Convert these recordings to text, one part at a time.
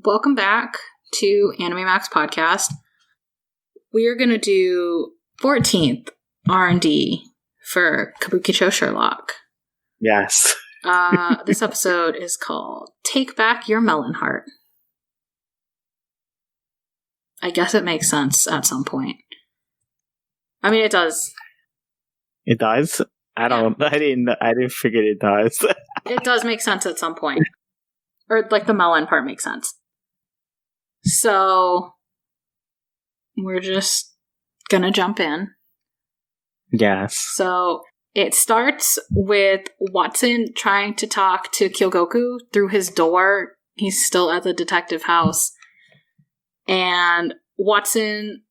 Welcome back to Anime Max Podcast. We are going to do 14th R&D for Kabukichou Sherlock. Yes. This episode is called Take Back Your Melon Heart. I guess it makes sense at some point. I mean, it does. It does? I didn't figure it does. It does make sense at some point. Or, like, the melon part makes sense. So, we're just gonna jump in. Yes. So, it starts with Watson trying to talk to Kyogoku through his door. He's still at the detective house. And Watson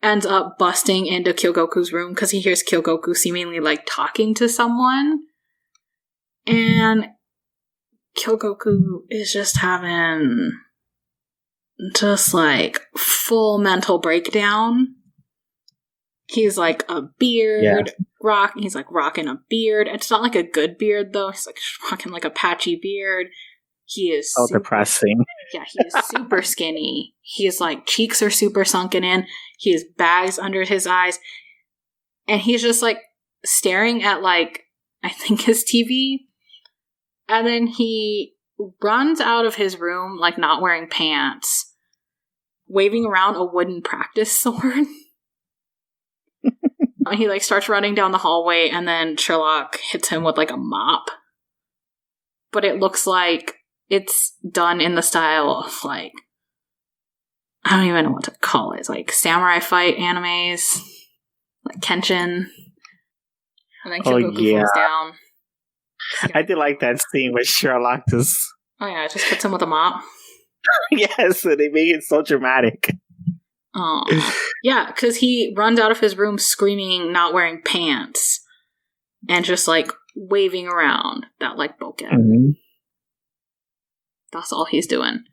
ends up busting into Kyogoku's room because he hears Kyogoku seemingly, like, talking to someone. And Kyogoku is just having like full mental breakdown. He's like a beard he's like rocking a beard. It's not like a good beard though. He's like rocking like a patchy beard. He is depressing. Yeah, he is super skinny. His like cheeks are super sunken in. He has bags under his eyes. And he's just like staring at like I think his TV. And then he runs out of his room, like not wearing pants, waving around a wooden practice sword. He like starts running down the hallway, and then Sherlock hits him with like a mop. But it looks like it's done in the style of like, I don't even know what to call it. It's like samurai fight animes, like Kenshin. And then Kyogoku falls down. I did like that scene where Sherlock just... Oh yeah, just hits him with a mop. Yes, and they make it so dramatic. Oh. Yeah, because he runs out of his room screaming, not wearing pants, and just like waving around that like bokeh. Mm-hmm. That's all he's doing.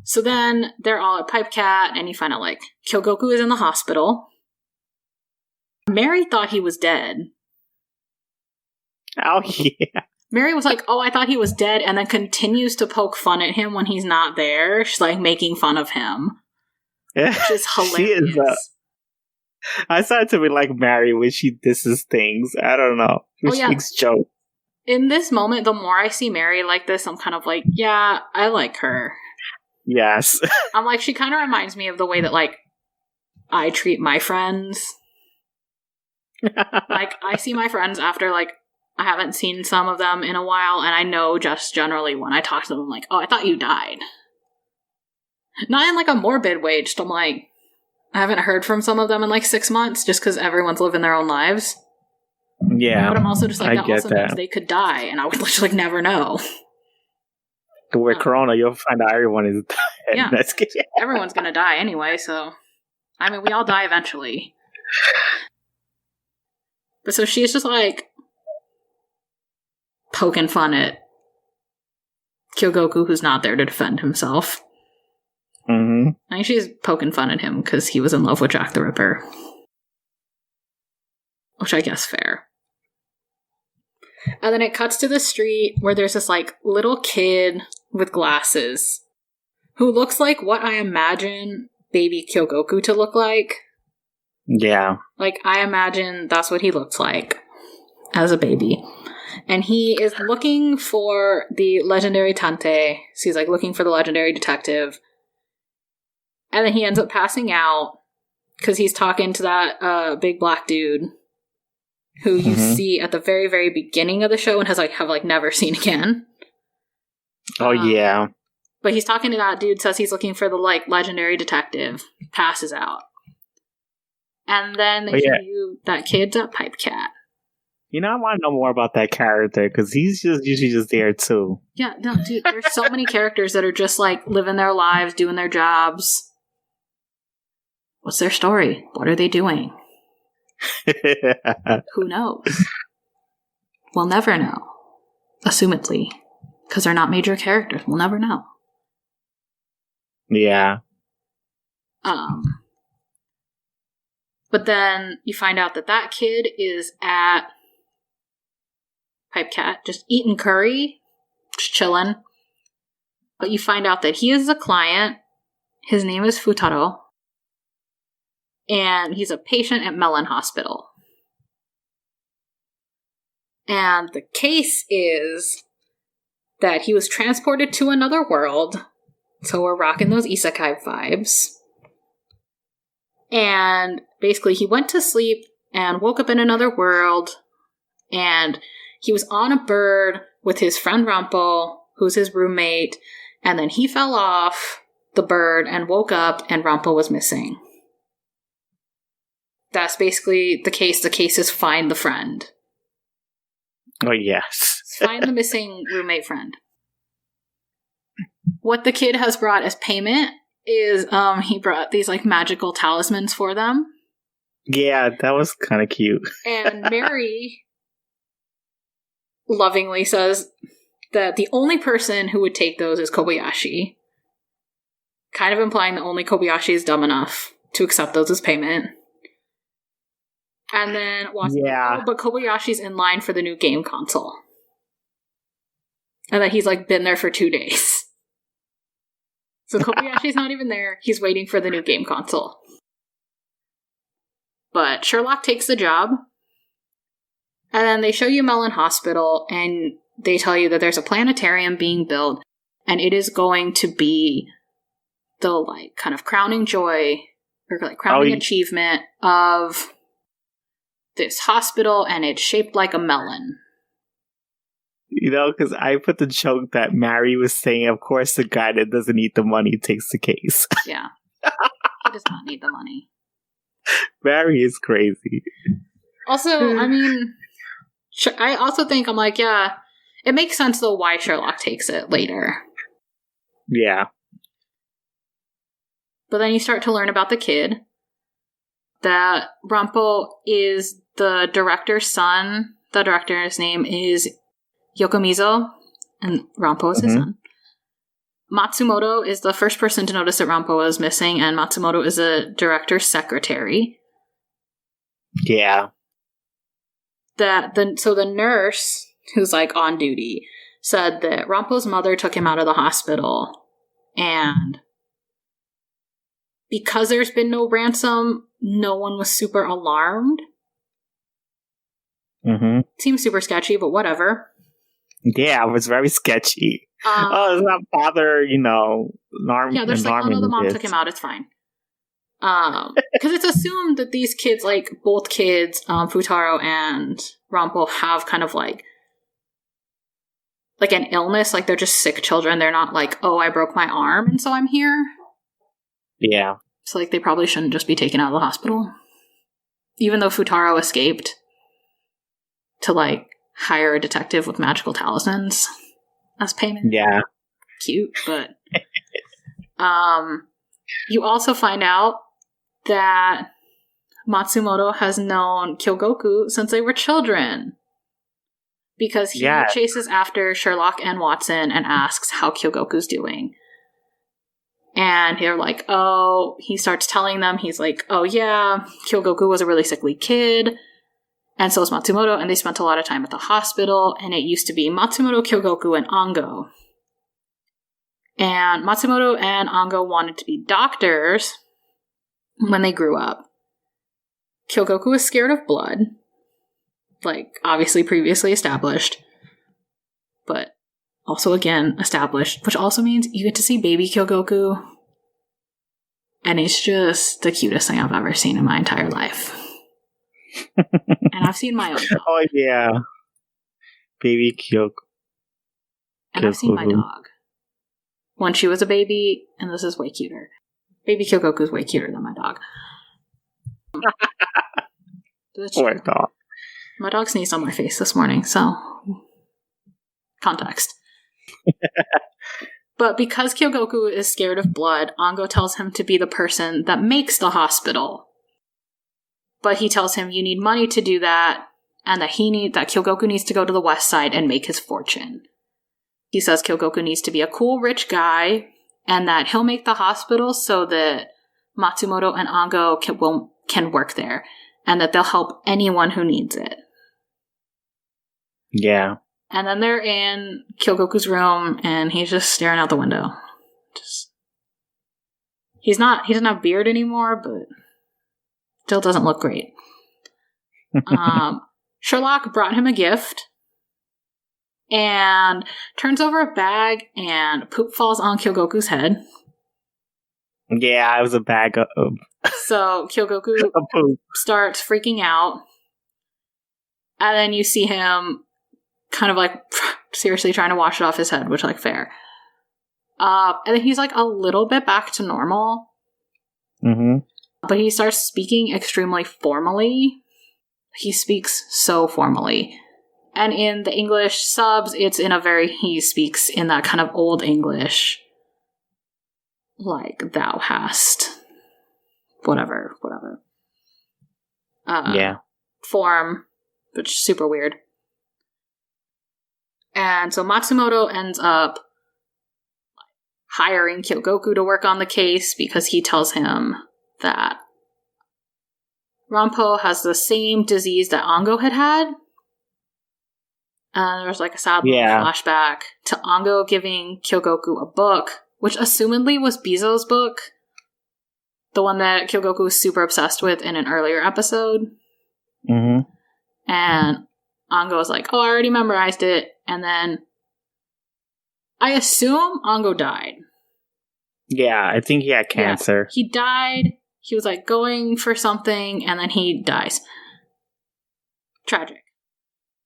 So then they're all at Pipe Cat, and you find out like Kyogoku is in the hospital. Mary thought he was dead. Oh, yeah. Mary was like, oh, I thought he was dead, and then continues to poke fun at him when he's not there. She's, like, making fun of him. Yeah. Which is hilarious. She is, I started to be like Mary when she disses things. I don't know. She makes jokes. In this moment, the more I see Mary like this, I'm kind of like, yeah, I like her. Yes. I'm like, she kind of reminds me of the way that, like, I treat my friends. Like, I see my friends after, like, I haven't seen some of them in a while, and I know just generally when I talk to them, I'm like, oh, I thought you died. Not in, like, a morbid way, just I'm like, I haven't heard from some of them in, like, 6 months, just because everyone's living their own lives. Yeah. But I'm also just like, that also means they could die, and I would literally, like, never know. With Corona, you'll find out everyone is dead. Yeah. Everyone's gonna die anyway, so... I mean, we all die eventually. But so she's just, like... poking fun at Kyogoku, who's not there to defend himself. Mm-hmm. I think she's poking fun at him because he was in love with Jack the Ripper. Which I guess fair. And then it cuts to the street where there's this, like, little kid with glasses who looks like what I imagine baby Kyogoku to look like. Yeah. Like, I imagine that's what he looks like as a baby. And he is looking for the legendary Tante. So he's like looking for the legendary detective. And then he ends up passing out because he's talking to that big black dude who you see at the very, very beginning of the show and have never seen again. Oh, yeah. But he's talking to that dude, says he's looking for the like legendary detective, passes out. And then they show you that kid's a Pipe Cat. You know, I want to know more about that character, because he's just usually just there, too. Yeah, no, dude, there's so many characters that are just, like, living their lives, doing their jobs. What's their story? What are they doing? Who knows? We'll never know. Assumedly. Because they're not major characters. We'll never know. Yeah. But then you find out that kid is at Pipe Cat, just eating curry, just chilling. But you find out that he is a client. His name is Futaro. And he's a patient at Melon Hospital. And the case is that he was transported to another world. So we're rocking those isekai vibes. And basically he went to sleep and woke up in another world. And he was on a bird with his friend Rampo, who's his roommate. And then he fell off the bird and woke up and Rampo was missing. That's basically the case. The case is find the friend. Oh, yes. Find the missing roommate friend. What the kid has brought as payment is he brought these like magical talismans for them. Yeah, that was kind of cute. And Mary lovingly says that the only person who would take those is Kobayashi. Kind of implying that only Kobayashi is dumb enough to accept those as payment. And then but Kobayashi's in line for the new game console. And that he's like been there for 2 days. So Kobayashi's not even there. He's waiting for the new game console. But Sherlock takes the job. And then they show you Melon Hospital and they tell you that there's a planetarium being built and it is going to be the like kind of crowning joy or like crowning achievement of this hospital, and it's shaped like a melon. You know, because I put the joke that Mary was saying, of course, the guy that doesn't need the money takes the case. Yeah. He does not need the money. Mary is crazy. Also, I mean, I also think, I'm like, yeah, it makes sense, though, why Sherlock takes it later. Yeah. But then you start to learn about the kid. That Rampo is the director's son. The director's name is Yokomizo, and Rampo is his son. Matsumoto is the first person to notice that Rampo is missing, and Matsumoto is a director's secretary. Yeah. So the nurse, who's like on duty, said that Rampo's mother took him out of the hospital, and because there's been no ransom, no one was super alarmed. Seems super sketchy, but whatever. Yeah, it was very sketchy. Does not bother, alarm. Yeah, there's like, oh no, the mom took him out, it's fine. Because it's assumed that these kids, like, both kids, Futaro and Rampo, have kind of like an illness, like they're just sick children. They're not like, oh, I broke my arm and so I'm here. Yeah. So, like, they probably shouldn't just be taken out of the hospital. Even though Futaro escaped to, like, hire a detective with magical talismans as payment. Yeah. Cute, but... you also find out that Matsumoto has known Kyogoku since they were children. Because he chases after Sherlock and Watson and asks how Kyogoku's doing. And they're like, oh, he starts telling them, he's like, oh yeah, Kyogoku was a really sickly kid, and so is Matsumoto, and they spent a lot of time at the hospital, and it used to be Matsumoto, Kyogoku, and Ango. And Matsumoto and Ango wanted to be doctors when they grew up. Kyogoku was scared of blood, like, obviously previously established, but also, again, established, which also means you get to see baby Kyogoku. And it's just the cutest thing I've ever seen in my entire life. And I've seen my own dog. Oh, yeah. Baby Kyogoku. And I've seen my dog. When she was a baby, and this is way cuter. Baby Kyogoku is way cuter than my dog. Poor dog. My dog sneezed on my face this morning, so... Context. But because Kyogoku is scared of blood, Ango tells him to be the person that makes the hospital. But he tells him you need money to do that, and that Kyogoku needs to go to the west side and make his fortune. He says Kyogoku needs to be a cool, rich guy, and that he'll make the hospital so that Matsumoto and Ango can work there, and that they'll help anyone who needs it. Yeah. And then they're in Kyogoku's room, and he's just staring out the window. He doesn't have beard anymore, but still doesn't look great. Sherlock brought him a gift and turns over a bag, and poop falls on Kyogoku's head. Yeah, it was a bag of... So Kyogoku starts freaking out, and then you see him kind of like seriously trying to wash it off his head, which like fair. And then he's like a little bit back to normal. Mm-hmm. But he starts speaking extremely formally. He speaks so formally. And in the English subs, it's in a he speaks in that kind of old English. Like, thou hast. Whatever. Yeah. Form, which is super weird. And so Matsumoto ends up hiring Kyogoku to work on the case because he tells him that Ranpo has the same disease that Ango had. And there's like a sad little flashback to Ango giving Kyogoku a book, which assumedly was Bizo's book, the one that Kyogoku was super obsessed with in an earlier episode. Mm-hmm. And Ango was like, oh, I already memorized it. And then I assume Ango died. Yeah, I think he had cancer. Yeah, he died. He was like going for something, and then he dies. Tragic.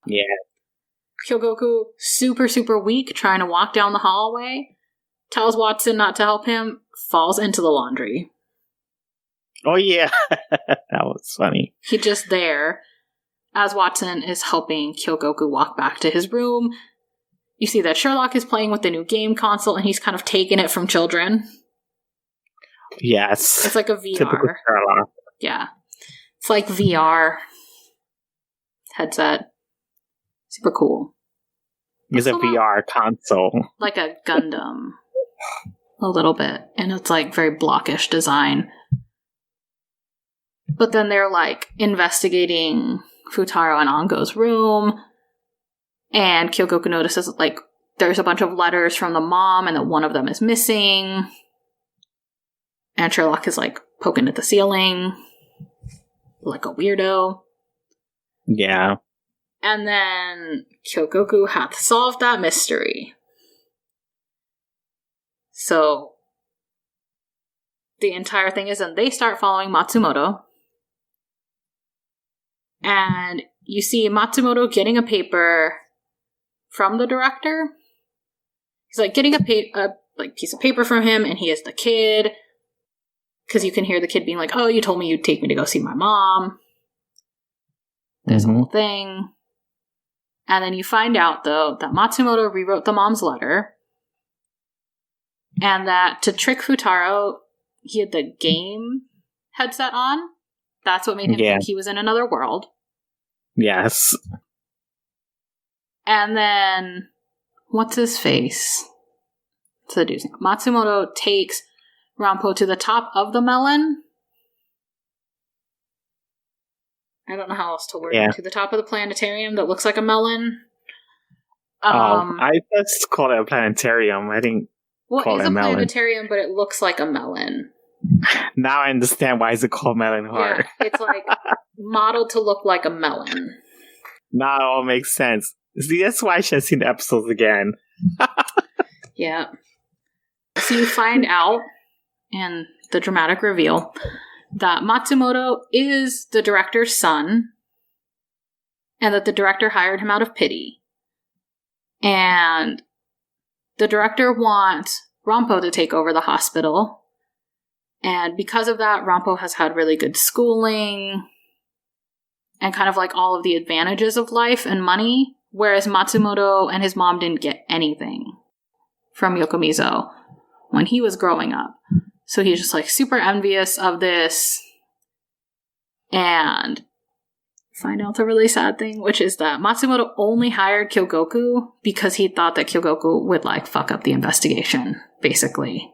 Yeah. Kyogoku, super, super weak, trying to walk down the hallway, tells Watson not to help him, falls into the laundry. Oh, yeah. That was funny. He's just there as Watson is helping Kyogoku walk back to his room. You see that Sherlock is playing with the new game console, and he's kind of taking it from children. Yes. It's like a VR. Typical Sherlock. Yeah. It's like VR headset. Super cool. It's a VR console. Like a Gundam. A little bit. And it's like very blockish design. But then they're like investigating Futaro and Ango's room. And Kyogoku notices like there's a bunch of letters from the mom and that one of them is missing. And Sherlock is like poking at the ceiling like a weirdo. Yeah. And then Kyogoku hath solved that mystery. So the entire thing is, and they start following Matsumoto. And you see Matsumoto getting a paper from the director. He's like getting a piece of paper from him, and he is the kid. Because you can hear the kid being like, oh, you told me you'd take me to go see my mom. There's a whole thing. And then you find out, though, that Matsumoto rewrote the mom's letter. And that to trick Futaro, he had the game headset on. That's what made him think he was in another world. Yes. And then, what's his face? Seducing. Matsumoto takes Ranpo to the top of the melon. I don't know how else to word it. To the top of the planetarium that looks like a melon. I just called it a planetarium. I didn't call it a melon. Planetarium, but it looks like a melon. Now I understand why is it called Melon Heart. Yeah, it's like modeled to look like a melon. Now it all makes sense. See, that's why I should have seen the episodes again. Yeah. So you find out, in the dramatic reveal, that Matsumoto is the director's son, and that the director hired him out of pity. And the director wants Ranpo to take over the hospital. And because of that, Ranpo has had really good schooling and kind of like all of the advantages of life and money, whereas Matsumoto and his mom didn't get anything from Yokomizo when he was growing up. So he's just like super envious of this. And find out the really sad thing, which is that Matsumoto only hired Kyogoku because he thought that Kyogoku would like fuck up the investigation, basically.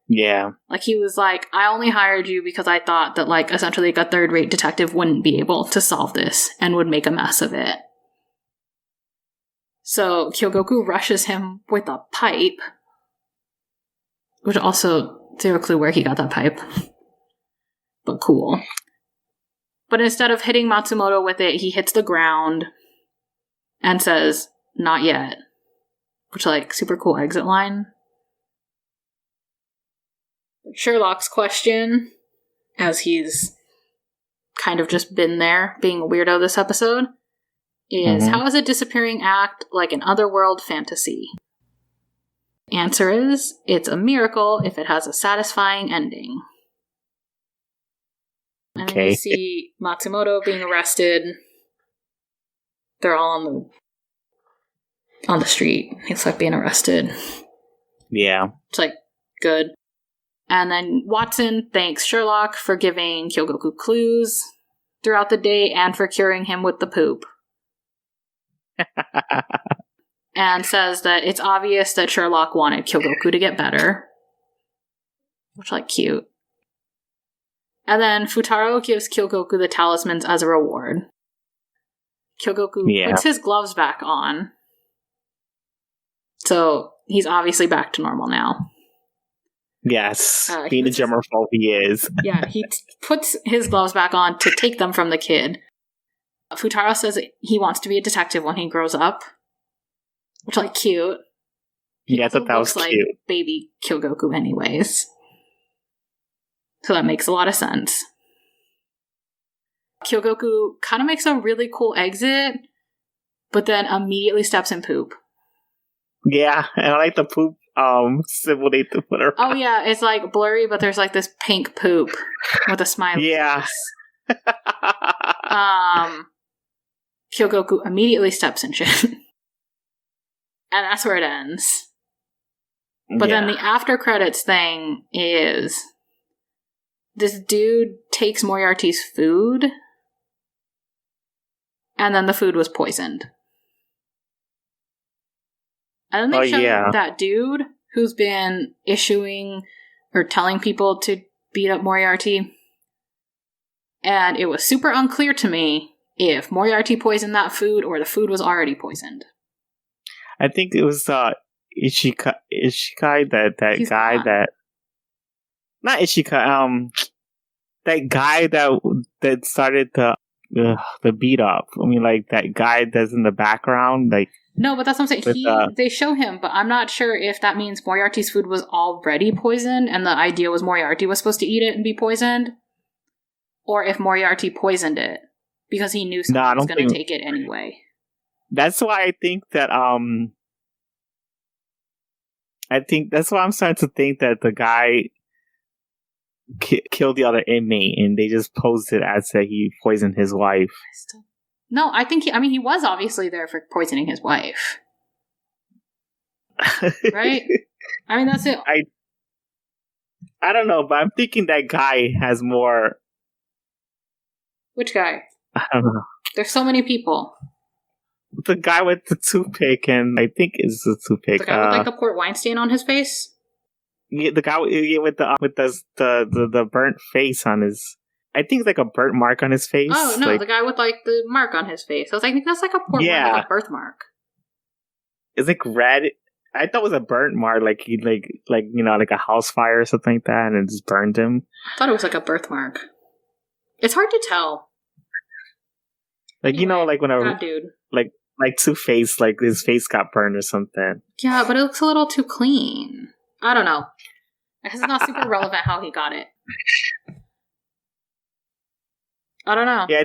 Yeah. Like he was like, I only hired you because I thought that like essentially like a third-rate detective wouldn't be able to solve this and would make a mess of it. So Kyogoku rushes him with a pipe, which also, zero clue where he got that pipe. But cool. But instead of hitting Matsumoto with it, he hits the ground and says, "Not yet." Which, like, super cool exit line. Sherlock's question, as he's kind of just been there, being a weirdo this episode, is how is a disappearing act like an otherworld fantasy? Answer is, it's a miracle if it has a satisfying ending. And then you see Matsumoto being arrested. They're all on the street. It's like being arrested. Yeah. It's like, good. And then Watson thanks Sherlock for giving Kyogoku clues throughout the day and for curing him with the poop. And says that it's obvious that Sherlock wanted Kyogoku to get better. Which, like, cute. And then Futaro gives Kyogoku the talismans as a reward. Kyogoku puts his gloves back on. So he's obviously back to normal now. Yes, being the germaphobe he is. Yeah, he puts his gloves back on to take them from the kid. Futaro says he wants to be a detective when he grows up. Which, like, cute. Yeah, I thought that was cute. Like baby Kyogoku anyways. So that makes a lot of sense. Kyogoku kind of makes a really cool exit, but then immediately steps in poop. Yeah, and I like the poop symbol they put around. Oh yeah, it's like blurry, but there's like this pink poop with a smiley face. Kyogoku immediately steps in shit. And that's where it ends. But then the after credits thing is this dude takes Moriarty's food, and then the food was poisoned. And then they show that dude who's been issuing or telling people to beat up Moriarty. And it was super unclear to me if Moriarty poisoned that food or the food was already poisoned. I think it was Ishikai, that guy gone. That... Not Ishikai, that guy that started the beat up. I mean, like, that guy that's in the background, like... No, but that's what I'm saying. They show him, but I'm not sure if that means Moriarty's food was already poisoned, and the idea was Moriarty was supposed to eat it and be poisoned, or if Moriarty poisoned it, because he knew someone was going to take it anyway. That's why I think that, that's why I'm starting to think that the guy killed the other inmate, and they just posed it as that he poisoned his wife. No, I think he was obviously there for poisoning his wife. Right? I mean, that's it. I don't know, but I'm thinking that guy has more... Which guy? I don't know. There's so many people. The guy with the toothpick, and I think it's the toothpick. The guy with, like, the port wine stain on his face? Yeah, the guy with the burnt face on his... I think it's like a burnt mark on his face. Oh, no, the guy with, like, the mark on his face. I was like, I think that's like a port wine, like a birthmark. It's like red. I thought it was a burnt mark, like he like a house fire or something like that, and it just burned him. I thought it was like a birthmark. It's hard to tell. Like, anyway, like when that dude. Like Two-Face, like his face got burned or something. Yeah, but it looks a little too clean. I don't know. It's not super relevant how he got it. I don't know. Yeah, I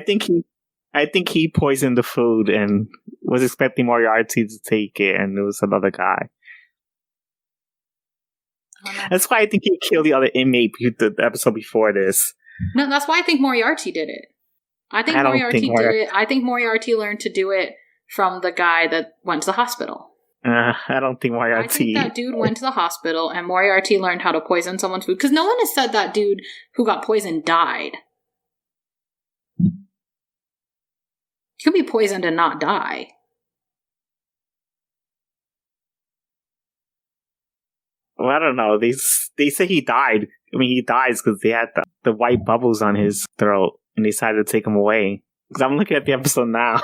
think he poisoned the food and was expecting Moriarty to take it, and it was another guy. That's why I think he killed the other inmate the episode before this. No, that's why I think Moriarty did it. I think Moriarty learned to do it from the guy that went to the hospital. I don't think Moriarty... I think that dude went to the hospital and Moriarty learned how to poison someone's food. Because no one has said that dude who got poisoned died. He could be poisoned and not die. Well, I don't know. They say he died. I mean, he dies because they had the white bubbles on his throat, and they decided to take him away. Because I'm looking at the episode now.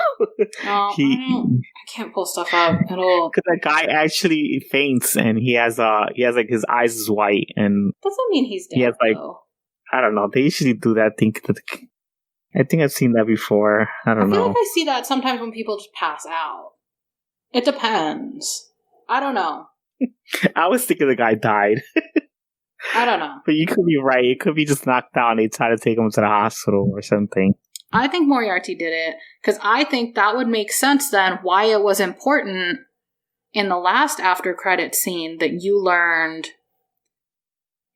I can't pull stuff up at all. Because that guy actually faints, and he has like his eyes is white, and doesn't mean he's dead. He has like though. I don't know. They usually do that thing. I think I've seen that before. I feel know. Like I see that sometimes when people just pass out. It depends. I don't know. I was thinking the guy died. I don't know. But you could be right. It could be just knocked out and they try to take him to the hospital or something. I think Moriarty did it because I think that would make sense then why it was important in the last after credit scene that you learned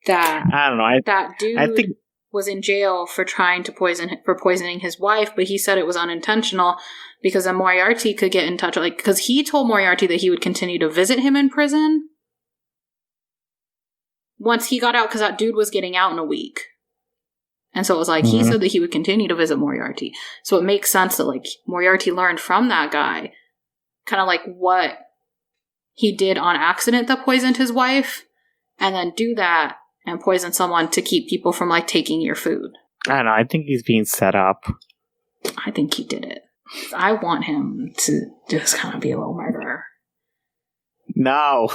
that I don't know. That dude was in jail for trying to poisoning his wife, but he said it was unintentional because then Moriarty could get in touch, like, because he told Moriarty that he would continue to visit him in prison once he got out, because that dude was getting out in a week. And so it was like, he said that he would continue to visit Moriarty. So it makes sense that, like, Moriarty learned from that guy kind of like what he did on accident that poisoned his wife, and then do that and poison someone to keep people from, like, taking your food. I don't know. I think he's being set up. I think he did it. I want him to just kind of be a little murderer. No.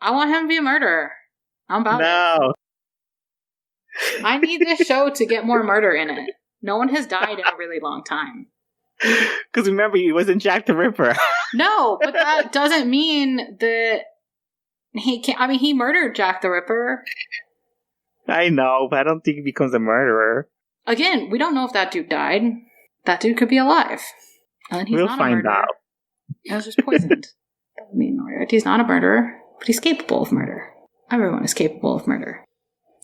I want him to be a murderer. I'm about it. I need this show to get more murder in it. No one has died in a really long time. Because remember, he wasn't Jack the Ripper. No, but that doesn't mean that he can't. I mean, he murdered Jack the Ripper. I know, but I don't think he becomes a murderer. Again, we don't know if that dude died. That dude could be alive. And then he's we'll not find a murderer. out. He was just poisoned. I mean, he's not a murderer, but he's capable of murder. Everyone is capable of murder.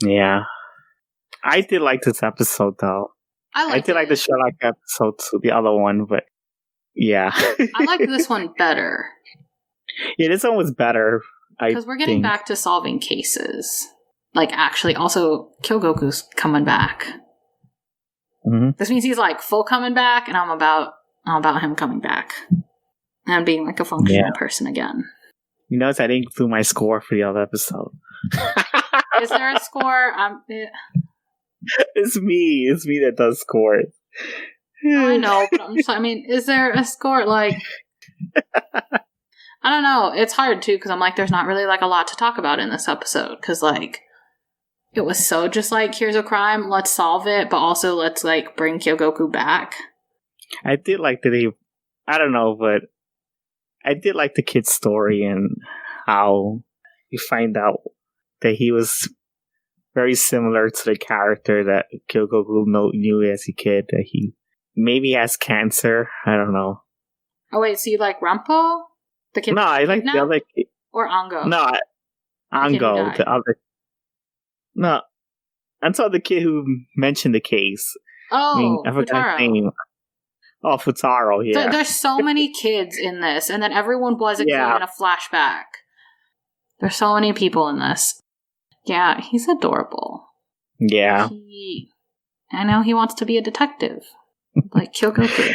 Yeah. I did like this episode, though. I did like the Sherlock episode too, the other one, but yeah. I like this one better. Yeah, this one was better. Because we're getting back to solving cases. Like, actually, also, Kyogoku's coming back. Mm-hmm. This means he's, like, full coming back, and I'm about him coming back. And being, like, a functional person again. You notice I didn't do my score for the other episode. Is there a score? It's me. It's me that does scores. I know, but is there a score? Like, I don't know. It's hard, too, because I'm like, there's not really, like, a lot to talk about in this episode. Because, like, it was so just like, here's a crime, let's solve it, but also let's, like, bring Kyogoku back. I did like that I don't know, but I did like the kid's story and how you find out that he was very similar to the character that Kyogoku knew as a kid, that he maybe has cancer. I don't know. Oh, wait, so you like Rampo? The kid? No, I like the other kid. Or Ango? No, Ango, the other. No, I saw the kid who mentioned the case. Oh, I forgot his name. Oh, Futaro, yeah. There's so many kids in this, and then everyone was a kid in a flashback. There's so many people in this. Yeah, he's adorable. Yeah. I know he wants to be a detective. Like Kyogoku.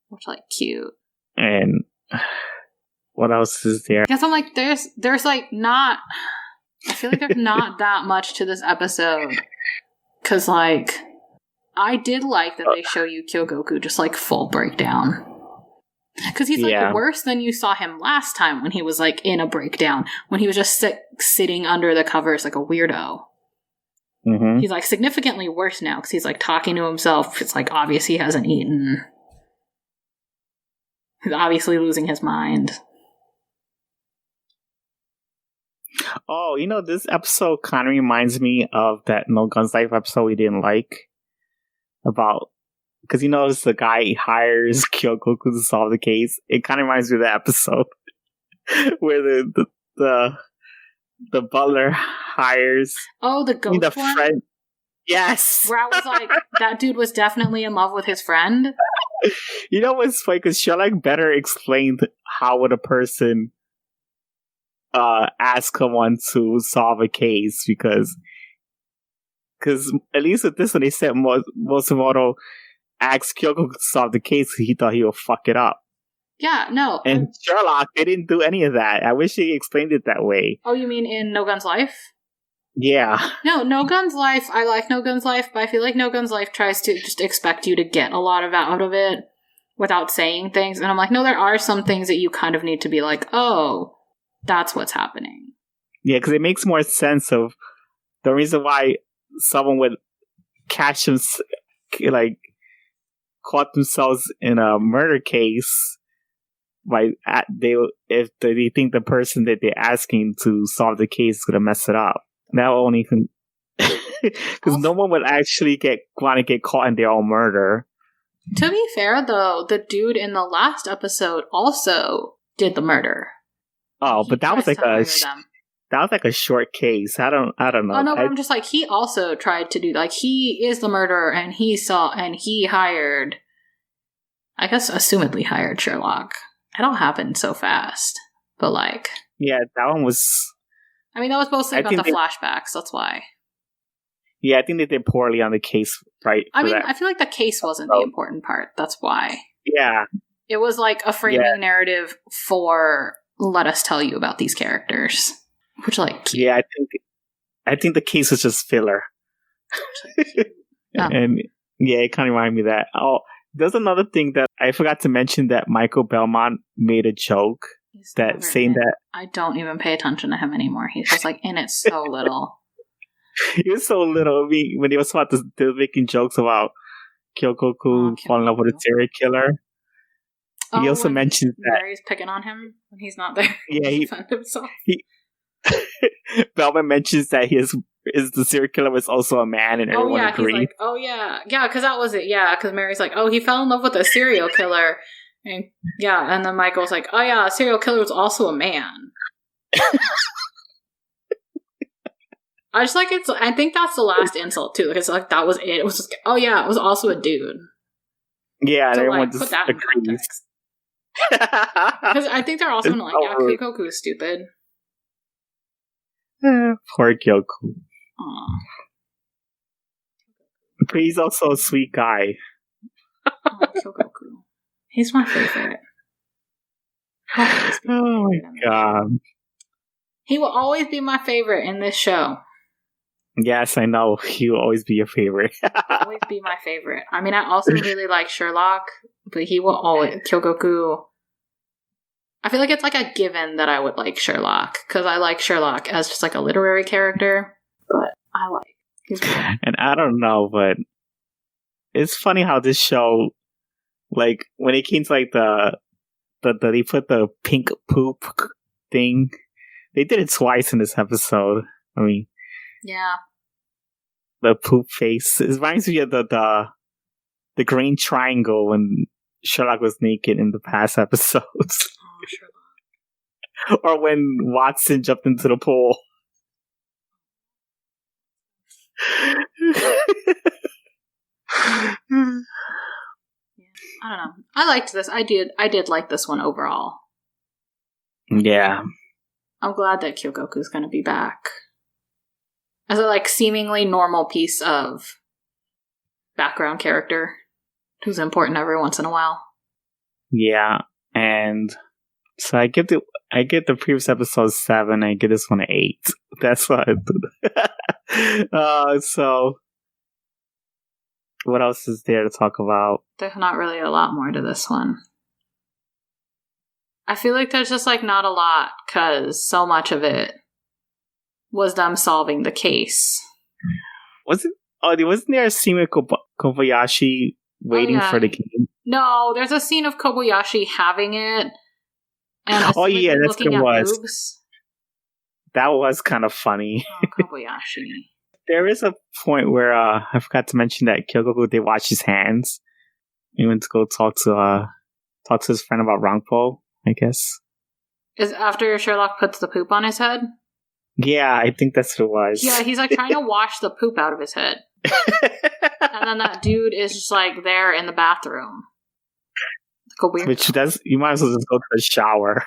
Which, like, cute. And what else is there? I guess I'm like, there's like not... I feel like there's not that much to this episode. Because, like, I did like that they show you Kyogoku just, like, full breakdown. Because he's, like, worse than you saw him last time when he was, like, in a breakdown. When he was just sitting under the covers like a weirdo. Mm-hmm. He's, like, significantly worse now because he's, like, talking to himself. It's, like, obvious he hasn't eaten. He's obviously losing his mind. Oh, this episode kind of reminds me of that No Guns Life episode we didn't like. About... Because it's the guy he hires Kyogoku to solve the case. It kind of reminds me of that episode where the butler hires. Oh, the ghost one? Friend. Yes. Where I was like, that dude was definitely in love with his friend. You know what's funny? Because Sherlock better explained how would a person ask someone to solve a case, because at least with this one they said Matsumoto asked Kyogoku to solve the case because he thought he would fuck it up. Yeah, no. And Sherlock, they didn't do any of that. I wish he explained it that way. Oh, you mean in No Guns Life? Yeah. No, No Gun's Life, I like No Gun's Life, but I feel like No Gun's Life tries to just expect you to get a lot of out of it without saying things. And I'm like, no, there are some things that you kind of need to be like, oh, that's what's happening. Yeah, because it makes more sense of the reason why someone would catch them, like, caught themselves in a murder case if they think the person that they're asking to solve the case is going to mess it up. That only can, because no one would actually want to get caught in their own murder. To be fair, though, the dude in the last episode also did the murder. Oh, but that was like a short case. I don't know. Oh no, but I'm just like, he also tried to do, like, he is the murderer, and he hired, I guess, assumedly hired Sherlock. It all happened so fast, but like, yeah, that one was. I mean, that was mostly about the flashbacks. That's why. Yeah, I think they did poorly on the case, right? I mean, I feel like the case wasn't the important part. That's why. Yeah. It was like a framing narrative for let us tell you about these characters. Which, like... Yeah, I think the case was just filler. And, yeah, it kind of reminded me of that. Oh, there's another thing that I forgot to mention that Michael Belmont made a joke saying that... I don't even pay attention to him anymore. He's just, like, in it so little. He was so little. When he was they were making jokes about Kyogoku falling in love with a serial killer. He also mentions that Mary's picking on him when he's not there. Yeah, he defend himself. Belman mentions that the serial killer was also a man, and everyone agreed. He's like, oh yeah, because that was it. Yeah, because Mary's like, oh, he fell in love with a serial killer, and then Michael's like, oh yeah, a serial killer was also a man. I think that's the last insult too. Because like that was it. It was just, oh yeah, it was also a dude. Yeah, so, everyone like, just put that in context. Because I think they're also gonna like, Kyogoku is stupid. Poor Kyogoku. Aww. But he's also a sweet guy. Kyogoku. He's my favorite. Oh my god. He will always be my favorite in this show. Yes, I know. He will always be your favorite. Always be my favorite. I mean, I also really like Sherlock, but he will always... Kyogoku... I feel like it's like a given that I would like Sherlock, because I like Sherlock as just like a literary character, but I like... He's cool. And I don't know, but it's funny how this show, like, when it came to like they put the pink poop thing, they did it twice in this episode. I mean... Yeah. The poop face. It reminds me of the green triangle when Sherlock was naked in the past episodes. Oh, Sherlock. Or when Watson jumped into the pool. Yeah, I don't know. I liked this. I did like this one overall. Yeah. I'm glad that Kyogoku's gonna be back. As a, like, seemingly normal piece of background character who's important every once in a while. Yeah, and so I give the previous episode 7, I give this one an 8. That's what I do. So what else is there to talk about? There's not really a lot more to this one. I feel like there's just, like, not a lot, because so much of it was them solving the case. Wasn't there a scene with Kobayashi waiting for the game? No, there's a scene of Kobayashi having it. And that's what it was. Boobs. That was kind of funny. Oh, Kobayashi. There is a point where I forgot to mention that Kyogoku did wash his hands. He went to go talk to his friend about Rangpo, I guess. Is after Sherlock puts the poop on his head? Yeah, I think that's what it was. Yeah, he's like trying to wash the poop out of his head. And then that dude is just like there in the bathroom. Like which you might as well just go to the shower.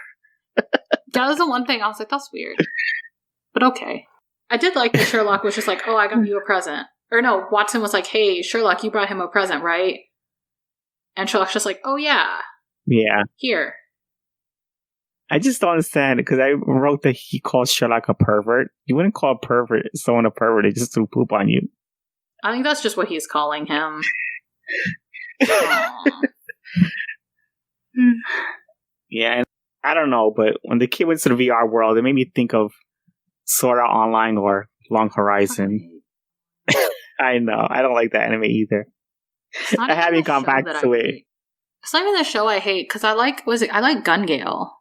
That was the one thing I was like, that's weird. But okay. I did like that Sherlock was just like, oh, I got you a present. Or no, Watson was like, hey, Sherlock, you brought him a present, right? And Sherlock's just like, oh yeah. Yeah. Here. I just don't understand because I wrote that he calls Sherlock a pervert. You wouldn't call a pervert someone a pervert. They just threw poop on you. I think that's just what he's calling him. Yeah, and I don't know, but when the kid went to the VR world, it made me think of Sword Art Online or Long Horizon. I know. I don't like that anime either. I haven't gone back to it. It's not even the show I hate, because I like Gun Gale.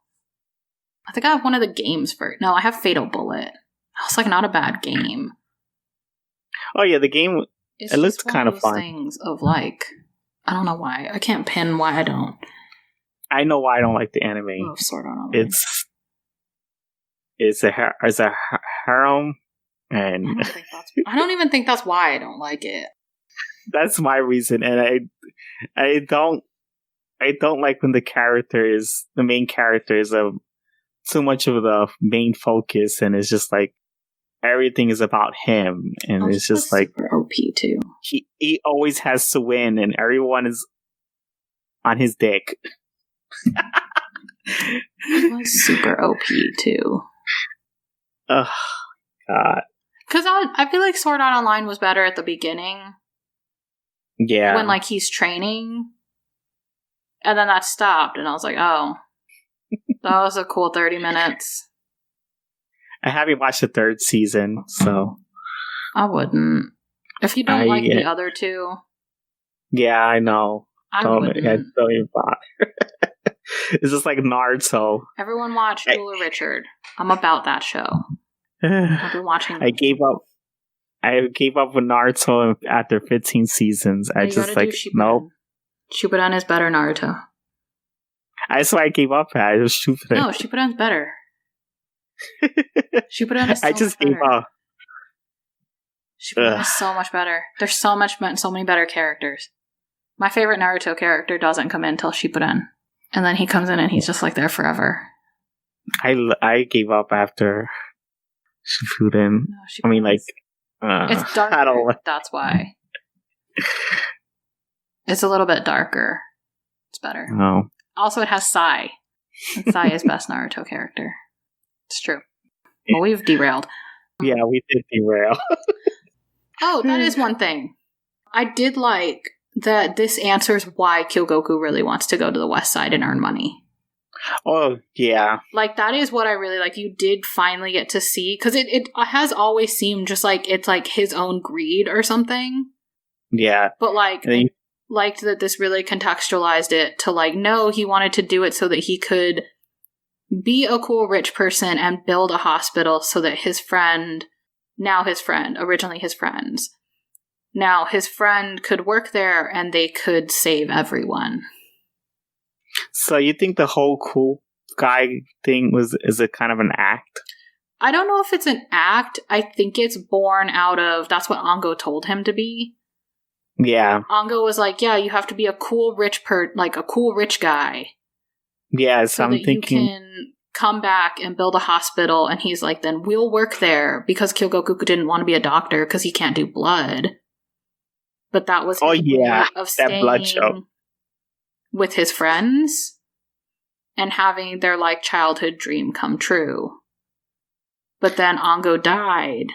I think I have one of the games for it. No, I have Fatal Bullet. It's like not a bad game. Oh yeah, the game, it looks kind of fun. Things of like, I don't know why. I can't pin why I don't. I know why I don't like the anime. Oh, Sword Art Online. It's a harem, and I don't even think that's why I don't like it. That's my reason, and I don't like when the main character is too much of the main focus, and it's just like everything is about him, and it's just like super OP too. He always has to win, and everyone is on his dick. He was super OP too. Oh God! Because I feel like Sword Art Online was better at the beginning. Yeah, when like he's training, and then that stopped, and I was like, oh, that was a cool 30 minutes. I haven't watched the third season, so I wouldn't. If you don't like the other two, yeah, I know. Don't even bother. It's just like Naruto. Everyone watch Jeweler Richard. I'm about that show. I've been watching. I gave up with Naruto after 15 seasons. I just like no. Shippuden is better Naruto. That's why I gave up. It was stupid. No, Shippuden's better. Shippuden is so I just much gave better. up. Shippuden is so much better. There's so many better characters. My favorite Naruto character doesn't come in until Shippuden. And then he comes in and he's just like there forever. I gave up after Shippuden. No, I mean, like, it's darker. I don't like. That's why. It's a little bit darker. It's better. No. Also, it has Sai. And Sai is best Naruto character. It's true. Well, we've derailed. Yeah, we did derail. Oh, that is one thing. I did like that this answers why Kyogoku really wants to go to the West Side and earn money. Oh, yeah. Like, that is what I really like. You did finally get to see, because it has always seemed just like it's like his own greed or something. Yeah. But like, I liked that this really contextualized it to like, no, he wanted to do it so that he could be a cool rich person and build a hospital so that originally his friends, now his friend could work there and they could save everyone. So you think the whole cool guy thing is a kind of an act? I don't know if it's an act. I think it's born out of, that's what Ango told him to be. Yeah. Ango was like, yeah, you have to be a cool rich a cool rich guy. Yeah, so I'm thinking you can come back and build a hospital. And he's like, then we'll work there, because Kyogoku didn't want to be a doctor because he can't do blood. But that was his way of staying blood show with his friends and having their like childhood dream come true. But then Ango died.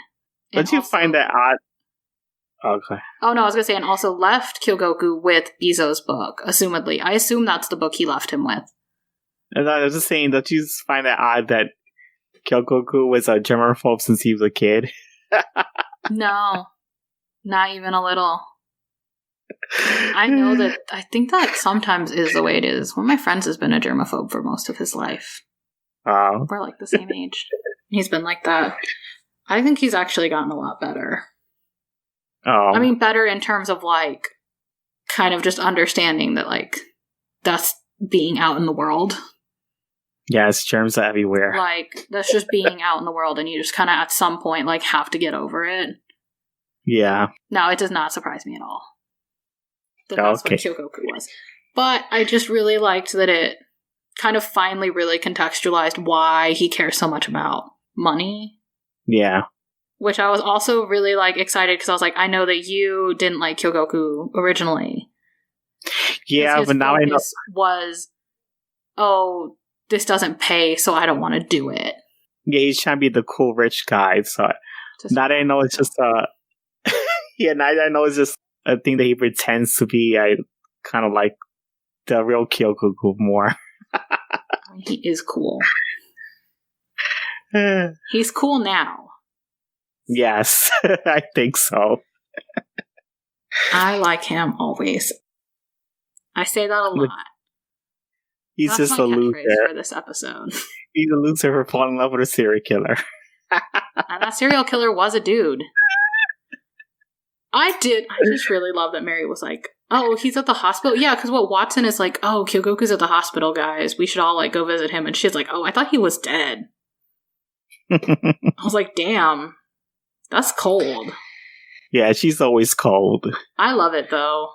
Don't you find that odd? Okay. Oh no, I was gonna say, and also left Kyogoku with Bizo's book, assumedly. I assume that's the book he left him with. And I was just saying, don't you find that odd that Kyogoku was a germaphobe since he was a kid? No, not even a little. I know that, I think that sometimes is the way it is. One of my friends has been a germaphobe for most of his life. Oh. We're like the same age. He's been like that. I think he's actually gotten a lot better. Oh. I mean, better in terms of like, kind of just understanding that like, that's being out in the world. Yes, germs are everywhere. Like, that's just being out in the world, and you just kind of at some point like have to get over it. Yeah. No, it does not surprise me at all. That's what Kyogoku was. But I just really liked that it kind of finally really contextualized why he cares so much about money. Yeah. Which I was also really like excited, because I was like, I know that you didn't like Kyogoku originally. Yeah, but now I know. Was, oh, this doesn't pay, so I don't want to do it. Yeah, he's trying to be the cool rich guy. So now that I know it's just yeah, now that I know it's just a thing that he pretends to be. I kind of like the real Kyogoku more. He is cool. He's cool now. Yes, I think so. I like him always. I say that a lot. He's That's just my a loser for this episode. He's a loser for falling in love with a serial killer. And that serial killer was a dude. I just really love that Mary was like, oh, he's at the hospital? Yeah, because what Watson is like, oh, Kyogoku's at the hospital, guys. We should all, like, go visit him. And she's like, oh, I thought he was dead. I was like, damn. That's cold. Yeah, she's always cold. I love it, though.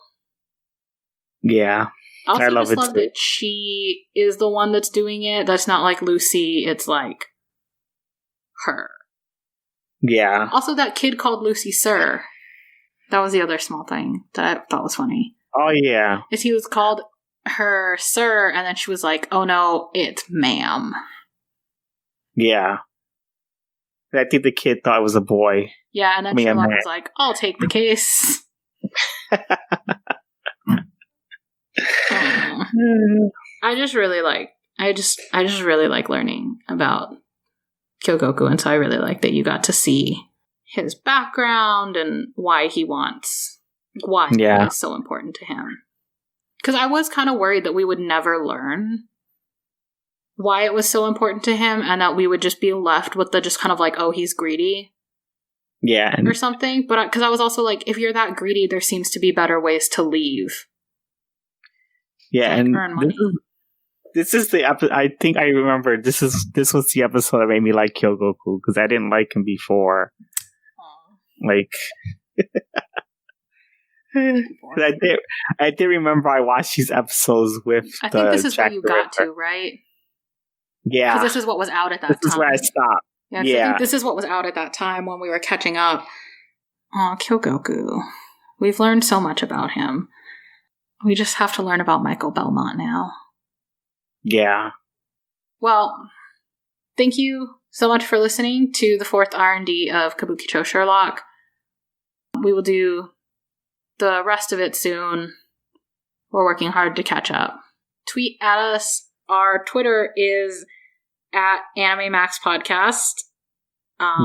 Yeah. I love that she is the one that's doing it. That's not like Lucy. It's like her. Yeah. Also, that kid called Lucy Sir. That was the other small thing that I thought was funny. Oh, yeah. Is he was called her Sir, and then she was like, oh no, it's ma'am. Yeah. I think the kid thought it was a boy. Yeah, and then Sherlock was like, I'll take the case. I just really like learning about Kyogoku, and so I really like that you got to see his background and why it is so important to him. Because I was kind of worried that we would never learn why it was so important to him, and that we would just be left with the just kind of like, oh, he's greedy. Yeah. Or something. But because I was also like, if you're that greedy, there seems to be better ways to leave. Yeah, and this is the episode. I think I remember this was the episode that made me like Kyogoku, because I didn't like him before. Aww. Like, I did remember I watched these episodes with. I think this is where you got to, right? Yeah, because this is what was out at that time. This is where I stopped. Yeah, I think this is what was out at that time when we were catching up. Oh, Kyogoku. We've learned so much about him. We just have to learn about Michael Belmont now. Yeah. Well, thank you so much for listening to the 4th R&D of Kabukichou Sherlock. We will do the rest of it soon. We're working hard to catch up. Tweet at us. Our Twitter is at Anime Max Podcast.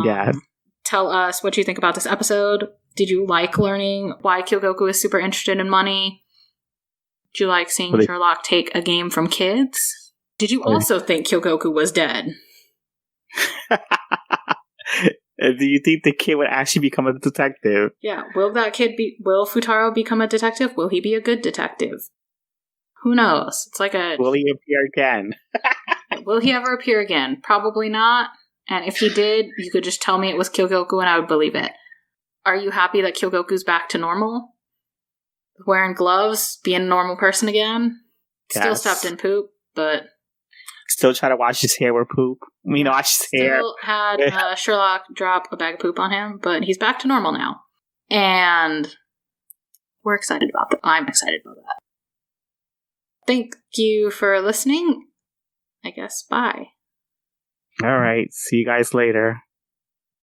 Yes. Tell us what you think about this episode. Did you like learning why Kyogoku is super interested in money? Did you like seeing Sherlock take a game from kids? Did you also think Kyogoku was dead? Do you think the kid would actually become a detective? Yeah. Will Futaro become a detective? Will he be a good detective? Who knows? It's like a... Will he appear again? Will he ever appear again? Probably not. And if he did, you could just tell me it was Kyogoku and I would believe it. Are you happy that Kyogoku's back to normal? Wearing gloves? Being a normal person again? Yes. Still stepped in poop, but... Still trying to wash his hair with poop. Wash his hair. Still had Sherlock drop a bag of poop on him, but he's back to normal now. And we're excited about that. I'm excited about that. Thank you for listening. I guess bye. All right. See you guys later.